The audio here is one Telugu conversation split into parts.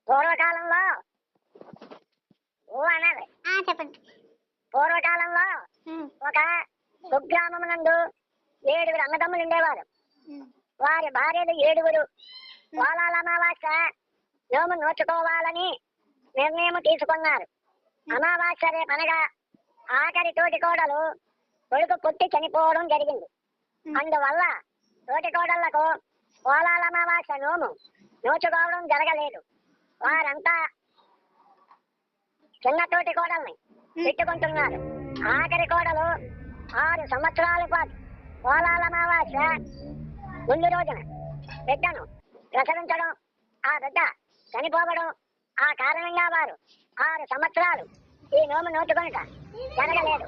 పూర్వకాలంలో ఓ అనాలి. చెప్పండి. పూర్వకాలంలో ఒక కుగ్రామమునందు 7 అన్నదమ్ములు ఉండేవారు. వారి భార్యలు 7. పోలాల అమావాస్య నోము నోచుకోవాలని నిర్ణయం తీసుకున్నారు. అమావాస్య రేపనగా ఆఖరి తోటి కోడలు కొడుకు పుట్టి చనిపోవడం జరిగింది. అందువల్ల తోటి కోడళ్లకు పోలాల అమావాస్య నోము నోచుకోవడం జరగలేదు. వారంతా చిన్న తోటి కోడల్ని పెట్టుకుంటున్నారు. ఆఖరి కోడలు 6 సంవత్సరాల పాటు పోలాల అమావాస్య ముందు రోజున బిడ్డను ప్రసవించడం, ఆ బిడ్డ చనిపోవడం, ఆ కారణంగా వారు 6 సంవత్సరాలు ఈ నోము నోచుకొనుట జరగలేదు.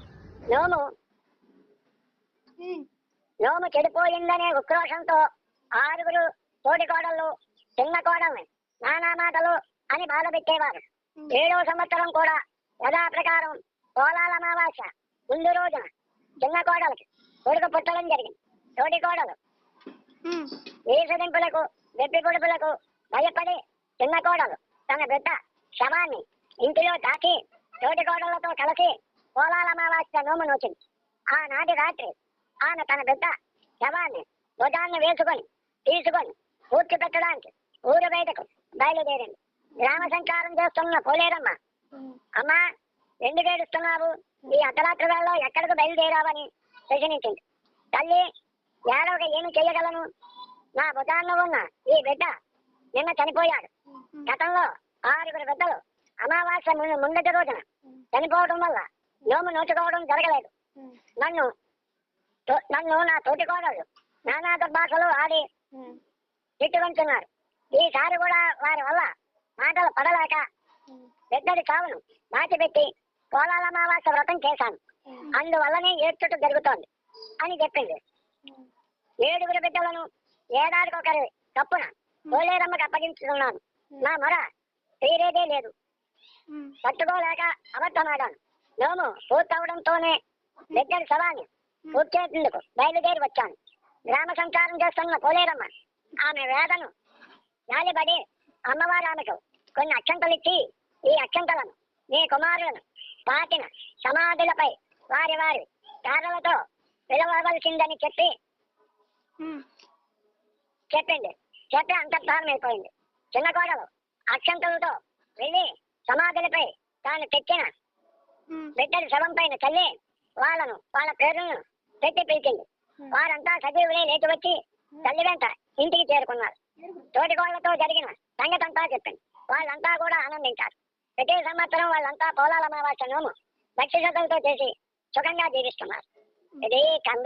నోము చెడిపోయిందనే ఉక్రోషంతో 6 తోటి కోడళ్ళు చిన్న కోడల్ని నానా మాటలు అని బాధపెట్టేవారు. 7వ సంవత్సరం కూడా యథాప్రకారం పోలాల అమావాస్య ముందు రోజున చిన్న కోడలకి కొడుకు పుట్టడం జరిగింది. తోటి కోడలు ఈసడింపులకు వెప్పి పొడుపులకు భయపడి చిన్న కోడలు తన బిడ్డ శవాన్ని ఇంటిలో దాచి తోటి కోడళ్లతో కలిసి పోలాల అమావాస్య నోము నోచింది. ఆనాటి రాత్రి ఆమె తన బిడ్డ శవాన్ని భుజాన్ని వేసుకొని తీసుకొని పూడ్చి పెట్టడానికి ఊరు బయటకు బయలుదేరింది. గ్రామ సంచారం చేస్తున్న పోలేరమ్మ, అమ్మా ఎందుకు ఏడుస్తున్నావు? ఈ అర్ధరాత్రి వేళలో ఎక్కడికి బయలుదేరావని ప్రశ్నించింది. తల్లి, ఏడవక ఏమి చెయ్యగలను? నా భుజాన్న ఉన్న ఈ బిడ్డ నిన్న చనిపోయాడు. గతంలో 6 బిడ్డలు అమావాస్య ముందటి రోజున చనిపోవడం వల్ల నోము నోచుకోవడం జరగలేదు. నన్ను నా తోటి కోడళ్ళు నానా దుర్భాషలు ఆడి తిట్టుకుంటున్నారు. ఈసారి కూడా వారి వల్ల మాటలు పడలేక బిడ్డడి చావును దాచిపెట్టి పోలాల అమావాస్య వ్రతం చేశాను. అందువల్లనే ఏడ్చుట జరుగుతోంది అని చెప్పింది. 7 బిడ్డలను ఏడాదికొకరి తప్పున పోలేరమ్మకి అప్పగించుకున్నాను. నా మొర తీరేదే లేదు. తట్టుకోలేక అబద్ధమాడాను. నోము పూర్తవడంతోనే బిడ్డడి శవాన్ని పూర్చేందుకు బయలుదేరి వచ్చాను. గ్రామ సంచారం చేస్తున్న పోలేరమ్మ ఆమె వేదను జాలిపడి అమ్మవారు ఆమెకు కొన్ని అక్షంతలు ఇచ్చి, ఈ అక్షంతలను నీ కుమారులను పాతిన సమాధులపై వారి వారి పేర్లతో పిలవవలసిందని చెప్పింది. చెప్పి అంతర్ధానమైపోయింది. చిన్న కోడలు అక్షంతలతో వెళ్ళి సమాధులపై తాను తెచ్చిన బిడ్డడి శవం పైన చల్లి వాళ్ళ పేర్లను పెట్టి పిలిచింది. వారంతా సజీవులే లేచి వచ్చి తల్లి వెంట ఇంటికి చేరుకున్నారు. తోటి కోళ్లతో జరిగిన సంగతంతా చెప్పింది. వాళ్ళంతా కూడా ఆనందించారు. ప్రతి సంవత్సరం వాళ్ళంతా పోలాల అమావాస్య నోము భక్తి శ్రద్ధలతో చేసి సుఖంగా జీవిస్తున్నారు. ఇది